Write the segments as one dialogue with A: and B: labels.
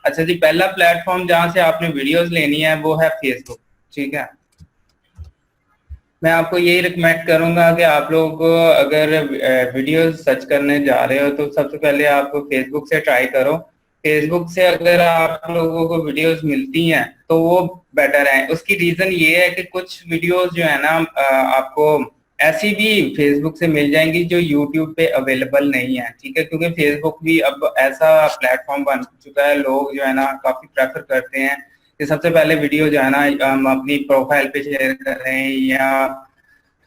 A: अच्छा जी, पहला प्लेटफॉर्म जहां से आपने वीडियोस लेनी है वो है फेसबुक। ठीक है, मैं आपको यही रिकमेंड करूंगा कि आप लोग अगर वीडियोस सर्च करने जा रहे हो तो सबसे पहले आप फेसबुक से ट्राई करो। फेसबुक से अगर आप लोगों को वीडियोस मिलती हैं तो वो बेटर है। उसकी रीजन ये है कि कुछ वीडियोस जो है ना आपको ऐसी भी फेसबुक से मिल जाएंगी जो यूट्यूब पे अवेलेबल नहीं है। ठीक है, क्योंकि फेसबुक भी अब ऐसा प्लेटफॉर्म बन चुका है, लोग जो है ना काफी प्रेफर करते हैं कि सबसे पहले वीडियो जो है ना हम अपनी प्रोफाइल पे शेयर करें या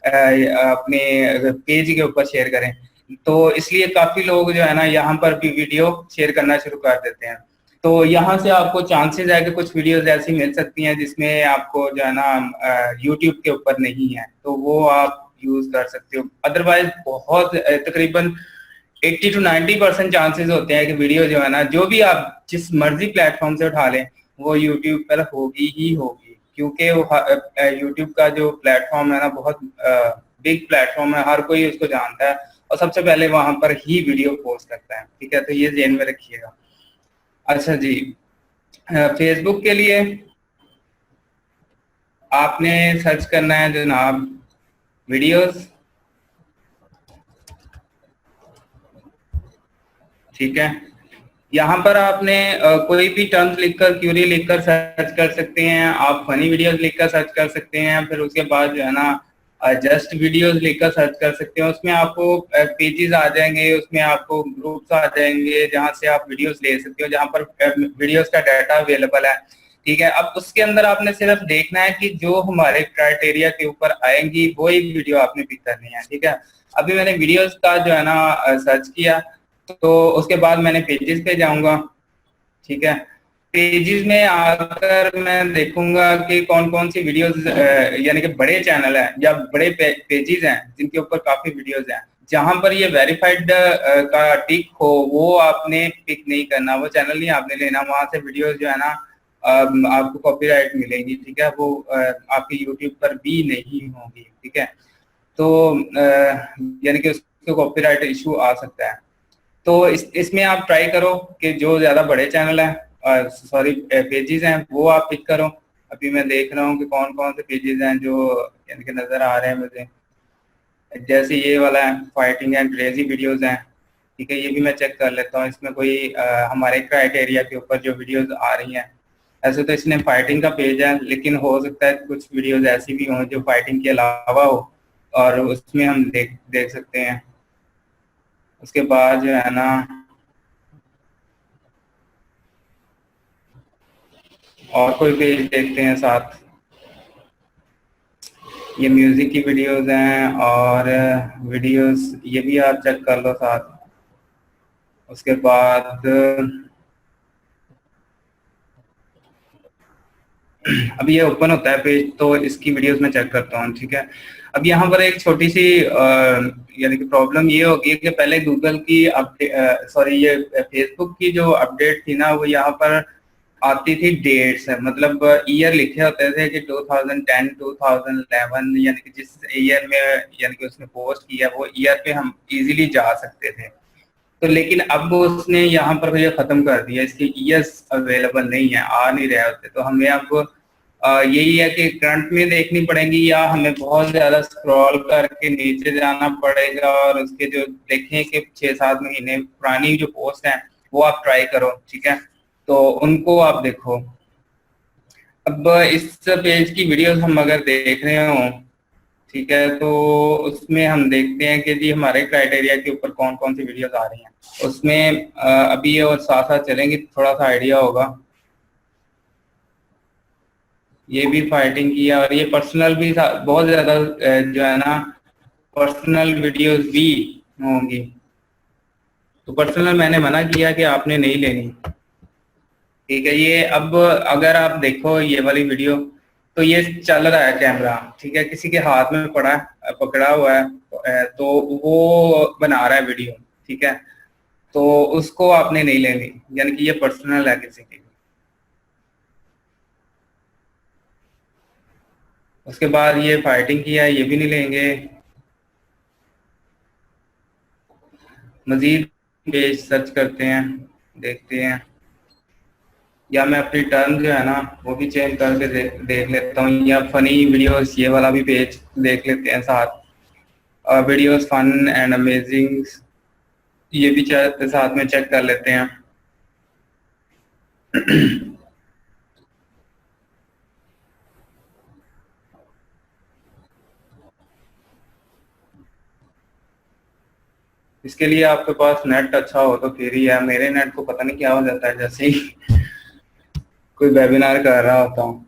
A: अपने पेज के ऊपर शेयर करें। तो इसलिए काफी लोग जो है ना यहाँ पर भी वीडियो शेयर करना शुरू कर देते हैं। तो यहाँ से आपको चांसेस है कि कुछ वीडियोस ऐसी मिल सकती हैं जिसमें आपको जो है ना यूट्यूब के ऊपर नहीं है, तो वो आप यूज कर सकते हो। अदरवाइज बहुत तकरीबन 80 to 90% चांसेस होते हैं कि वीडियो जो है ना जो भी आप जिस मर्जी प्लेटफॉर्म से उठा लें वो यूट्यूब पर होगी ही होगी, क्योंकि वो यूट्यूब का जो प्लेटफॉर्म है ना बहुत बिग प्लेटफॉर्म है, हर कोई उसको जानता है और सबसे पहले वहां पर ही वीडियो पोस्ट करता है। ठीक है, तो ये ध्यान में रखिएगा। अच्छा जी, फेसबुक के लिए आपने सर्च करना है जनाब वीडियोस। ठीक है, यहाँ पर आपने कोई भी टर्म्स लिखकर क्यूरी लिखकर सर्च कर सकते हैं, आप फनी वीडियोस लिखकर सर्च कर सकते हैं, फिर उसके बाद जो है ना जस्ट वीडियोस लिखकर सर्च कर सकते हैं। उसमें आपको पेजेस आ जाएंगे, उसमें आपको ग्रुप्स आ जाएंगे जहाँ से आप वीडियोस ले सकते हो, जहाँ पर वीडियोस का डाटा अवेलेबल है। ठीक है, अब उसके अंदर आपने सिर्फ देखना है कि जो हमारे क्राइटेरिया के ऊपर आएंगी वो ही वीडियो आपने पिक करनी है। ठीक है, अभी मैंने वीडियोस का जो है ना सर्च किया, तो उसके बाद मैंने पेजेस पे जाऊंगा। ठीक है, पेजेस में आकर मैं देखूंगा कि कौन कौन सी वीडियोस यानी कि बड़े चैनल हैं या बड़े पेजेस हैं जिनके ऊपर काफी वीडियोस हैं। जहां पर ये वेरीफाइड का टिक हो वो आपने पिक नहीं करना, वो चैनल नहीं आपने लेना। वहां से वीडियोस जो है ना आपको कॉपीराइट मिलेगी। ठीक है, वो आपके यूट्यूब पर भी नहीं होगी। ठीक है, तो यानी कि उसको कॉपीराइट इशू आ सकता है। तो इसमें आप ट्राई करो कि जो ज्यादा बड़े चैनल हैं सॉरी पेजेस हैं वो आप पिक करो। अभी मैं देख रहा हूँ कि कौन कौन से पेजेस हैं जो यानी कि नजर आ रहे हैं मुझे। जैसे ये वाला है फाइटिंग एंड क्रेजी वीडियोस हैं। ठीक है, ये भी मैं चेक कर लेता हूँ इसमें कोई हमारे क्राइटेरिया के ऊपर जो वीडियोस आ रही हैं। ऐसे तो इसने फाइटिंग का पेज है, लेकिन हो सकता है कुछ वीडियोस ऐसी भी हों जो फाइटिंग के अलावा हो और उसमें हम देख देख सकते हैं। उसके बाद जो है ना और कोई पेज देखते हैं साथ। ये म्यूजिक की वीडियोस हैं और वीडियोस ये भी आप चेक कर लो साथ। उसके बाद अब ये ओपन होता है पेज तो इसकी वीडियोस में चेक करता हूँ। ठीक है, अब यहाँ पर एक छोटी सी यानी कि प्रॉब्लम ये होगी कि पहले गूगल की सॉरी ये फेसबुक की जो अपडेट थी ना वो यहाँ पर आती थी डेट्स, मतलब ईयर लिखे होते थे कि 2010 2011, यानी कि जिस ईयर में यानी कि उसने पोस्ट किया वो ईयर पे हम इजीली जा सकते थे। तो लेकिन अब उसने यहाँ पर ये खत्म कर दिया, इसके ईयर्स अवेलेबल नहीं है, आ नहीं रहे होते। तो हमें अब यही है कि करंट में देखनी पड़ेगी या हमें बहुत ज्यादा स्क्रॉल करके नीचे जाना पड़ेगा और उसके जो देखें कि 6-7 महीने पुरानी जो पोस्ट है वो आप ट्राई करो। ठीक है, तो उनको आप देखो। अब इस पेज की वीडियोस हम अगर देख रहे हो, ठीक है, तो उसमें हम देखते हैं कि जी हमारे क्राइटेरिया के ऊपर कौन कौन सी वीडियोस आ रही हैं। उसमें अभी ये और साथ साथ चलेंगे थोड़ा सा आइडिया होगा। ये भी फाइटिंग की है और ये पर्सनल भी बहुत ज्यादा जो है ना पर्सनल वीडियोस भी होंगी। तो पर्सनल मैंने मना किया कि आपने नहीं लेनी। ठीक है, ये अब अगर आप देखो ये वाली वीडियो तो ये चल रहा है कैमरा। ठीक है, किसी के हाथ में पकड़ा हुआ है तो वो बना रहा है वीडियो। ठीक है, तो उसको आपने नहीं लेनी, यानी कि ये पर्सनल है किसी की। उसके बाद ये फाइटिंग किया है, ये भी नहीं लेंगे। मजीद पेज सर्च करते हैं, देखते हैं। या मैं अपनी टर्न जो है ना वो भी चेंज करके देख लेता हूँ, या फनी वीडियोस ये वाला भी पेज देख लेते हैं साथ, वीडियोस फन एंड अमेजिंग, ये भी साथ में चेक कर लेते हैं। इसके लिए आपके पास नेट अच्छा हो तो फिर ही है, मेरे नेट को पता नहीं क्या हो जाता है जैसे ही कोई वेबिनार कर रहा होता हूँ।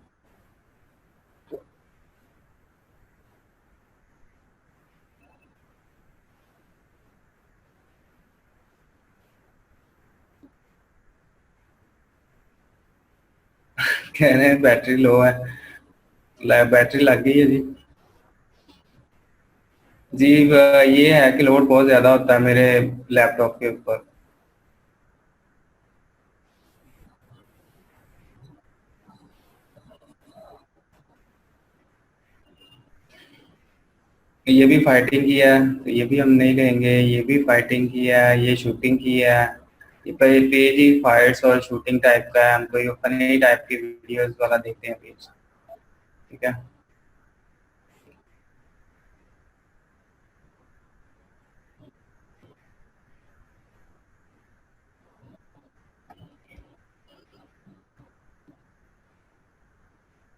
A: कह रहे हैं बैटरी लो है, बैटरी लग गई है जी। जी ये है कि लोड बहुत ज्यादा होता है मेरे लैपटॉप के ऊपर। ये भी फाइटिंग की है तो ये भी हम नहीं लेंगे, ये भी फाइटिंग की है, ये शूटिंग की है, ये पेज ही फाइट्स और शूटिंग टाइप का है, हम कोई फनी टाइप की वीडियोस वाला देखते हैं पेज। ठीक है।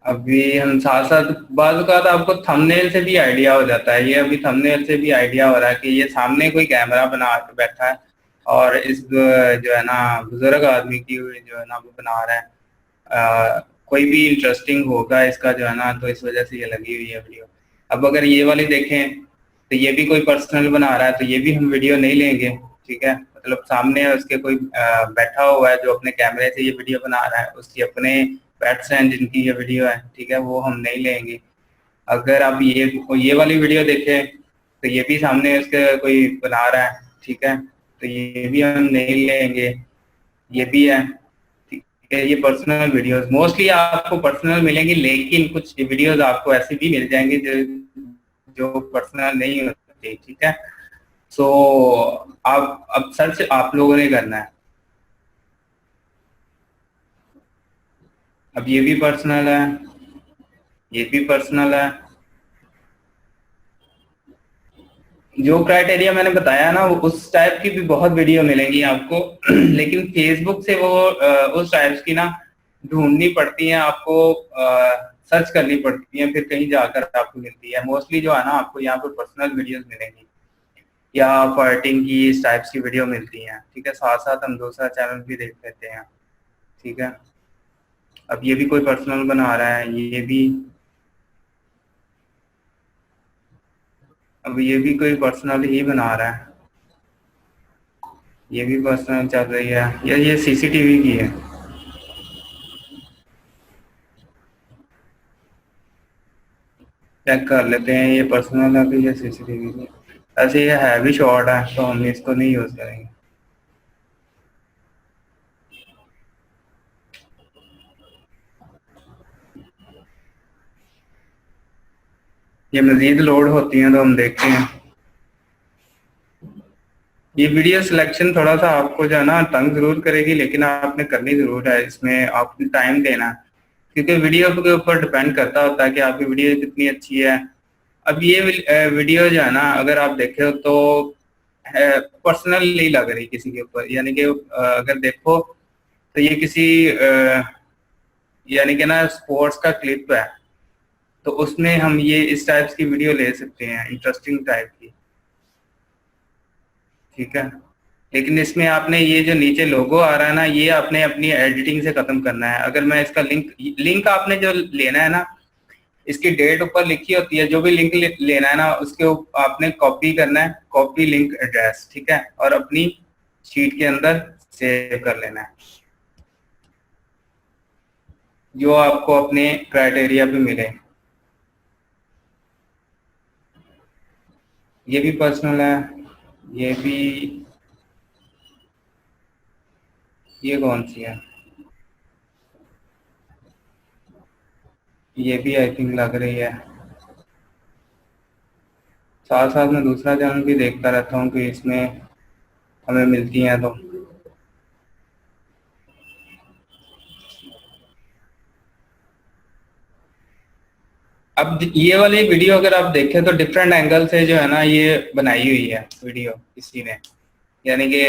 A: अभी हम साथ साथ बात का तो आपको थंबनेल से भी आइडिया हो जाता है, ये अभी थंबनेल से भी आइडिया हो रहा है कि ये सामने कोई कैमरा बना के बैठा है और इस जो है ना बुजुर्ग आदमी की जो है ना वो बना रहा है, कोई भी इंटरेस्टिंग होगा इसका जो है ना, तो इस वजह से ये लगी हुई है वीडियो। अब अगर ये वाली देखें तो ये भी कोई पर्सनल बना रहा है तो ये भी हम वीडियो नहीं लेंगे। ठीक है, मतलब सामने उसके कोई बैठा हुआ है जो अपने कैमरे से ये वीडियो बना रहा है, उसकी अपने पेट्स हैं जिनकी ये वीडियो है, ठीक है, वो हम नहीं लेंगे। अगर आप ये वाली वीडियो देखें तो ये भी सामने उसके कोई बना रहा है, ठीक है, तो ये भी हम नहीं लेंगे। ये भी है, ठीक है, ये पर्सनल वीडियोस मोस्टली आपको पर्सनल मिलेंगी, लेकिन कुछ वीडियोस आपको ऐसी भी मिल जाएंगी जो जो पर्सनल नहीं होती। ठीक है, सो आप अब सर्च आप लोगों ने करना है। अब ये भी पर्सनल है, ये भी पर्सनल है। जो क्राइटेरिया मैंने बताया ना उस टाइप की भी बहुत वीडियो मिलेंगी आपको लेकिन फेसबुक से वो उस टाइप्स की ना ढूंढनी पड़ती है आपको, सर्च करनी पड़ती है, फिर कहीं जाकर आपको मिलती है। मोस्टली जो है ना आपको यहाँ पर पर्सनल वीडियोस मिलेंगी या फाइटिंग की इस टाइप्स की वीडियो मिलती हैं। ठीक है, साथ साथ हम दूसरा चैनल भी देख लेते हैं। ठीक है, अब ये भी कोई पर्सनल बना रहा है, ये भी, अब ये भी कोई पर्सनल ही बना रहा है, ये भी पर्सनल चल रही है, ये सीसीटीवी की है। चेक कर लेते हैं ये पर्सनल है कि ये सीसीटीवी की। ऐसे ये है भी शॉर्ट है तो हम इसको नहीं यूज करेंगे। ये मजीद लोड होती हैं तो हम देखते हैं। ये वीडियो सिलेक्शन थोड़ा सा आपको जो है ना तंग जरूर करेगी, लेकिन आपने करनी जरूर है, इसमें आपको टाइम देना है, क्योंकि वीडियो के ऊपर डिपेंड करता होता है कि आपकी वीडियो कितनी अच्छी है। अब ये वीडियो जो है ना अगर आप देखे तो पर्सनल नहीं लग रही किसी के ऊपर, यानी कि अगर देखो तो ये किसी यानी कि ना स्पोर्ट्स का क्लिप है, तो उसमें हम ये इस टाइप्स की वीडियो ले सकते हैं, इंटरेस्टिंग टाइप की। ठीक है, लेकिन इसमें आपने ये जो नीचे लोगो आ रहा है ना, ये आपने अपनी एडिटिंग से खत्म करना है। अगर मैं इसका लिंक आपने जो लेना है ना, इसकी डेट ऊपर लिखी होती है, जो भी लिंक लेना है ना उसके आपने कॉपी करना है, कॉपी लिंक एड्रेस। ठीक है, और अपनी शीट के अंदर सेव कर लेना है जो आपको अपने क्राइटेरिया पे मिले। ये भी पर्सनल है, ये भी, ये कौन सी है, ये भी आई थिंक लग रही है। साथ साथ में दूसरा चैनल भी देखता रहता हूँ कि इसमें हमें मिलती हैं तो। अब ये वाली वीडियो अगर आप देखें तो डिफरेंट एंगल से जो है ना ये बनाई हुई है वीडियो किसी ने, यानी कि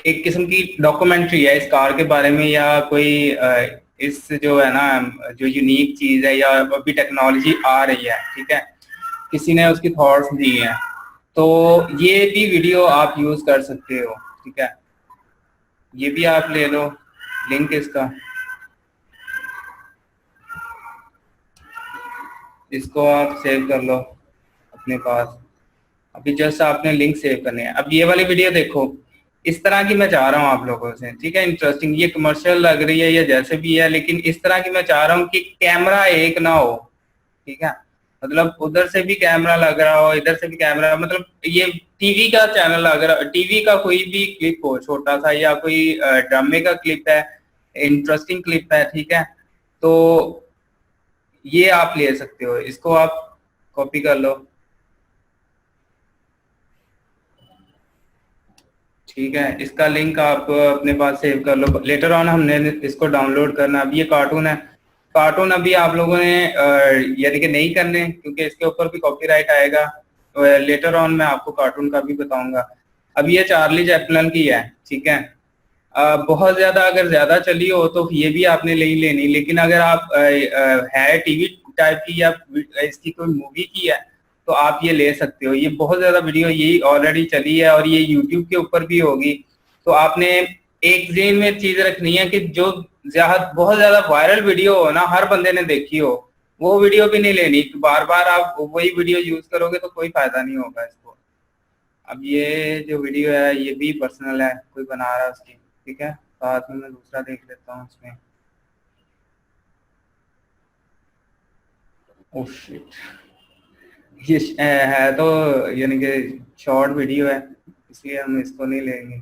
A: एक किस्म की डॉक्यूमेंट्री है इस कार के बारे में, या कोई इस जो है ना जो यूनिक चीज है या अभी टेक्नोलॉजी आ रही है, ठीक है, किसी ने उसकी थॉट्स दी हैं, तो ये भी वीडियो आप यूज कर सकते हो, ठीक है। ये भी आप ले लो लिंक इसका, इसको आप सेव कर लो अपने पास। अभी जस्ट आपने लिंक सेव करने हैं। अब ये वाली वीडियो देखो, इस तरह की मैं चाह रहा हूँ आप लोगों से, ठीक है, इंटरेस्टिंग, ये कमर्शियल लग रही है या जैसे भी है, लेकिन इस तरह की मैं चाह रहा हूँ कि कैमरा एक ना हो, ठीक है, मतलब उधर से भी कैमरा लग रहा हो, इधर से भी कैमरा, मतलब ये टीवी का चैनल अगर टीवी का कोई भी क्लिप हो छोटा सा, या कोई ड्रामे का क्लिप है, इंटरेस्टिंग क्लिप है, ठीक है, तो ये आप ले सकते हो, इसको आप कॉपी कर लो, ठीक है। इसका लिंक आप अपने पास सेव कर लो, लेटर ऑन हमने इसको डाउनलोड करना। अब ये कार्टून है, कार्टून अभी आप लोगों ने यानी कि नहीं करने, क्योंकि इसके ऊपर भी कॉपीराइट आएगा, लेटर ऑन मैं आपको कार्टून का भी बताऊंगा। अब ये चार्ली चैपलन की है, ठीक है, बहुत ज्यादा अगर ज्यादा चली हो तो ये भी आपने नहीं लेनी, लेकिन अगर आप है टीवी टाइप की या इसकी कोई मूवी की है तो आप ये ले सकते हो। ये बहुत ज्यादा वीडियो यही ऑलरेडी चली है और ये यूट्यूब के ऊपर भी होगी, तो आपने एक जेन में चीज रखनी है कि जो बहुत ज्यादा वायरल वीडियो हो ना, हर बंदे ने देखी हो, वो वीडियो भी नहीं लेनी। बार बार आप वही वीडियो यूज करोगे तो कोई फायदा नहीं होगा इसको। अब ये जो वीडियो है ये भी पर्सनल है, कोई बना रहा है उसकी, ठीक है, साथ में मैं दूसरा देख लेता हूँ इसमें। ओह शिट, ये है तो यानी कि शॉर्ट वीडियो है, इसलिए हम इसको नहीं लेंगे।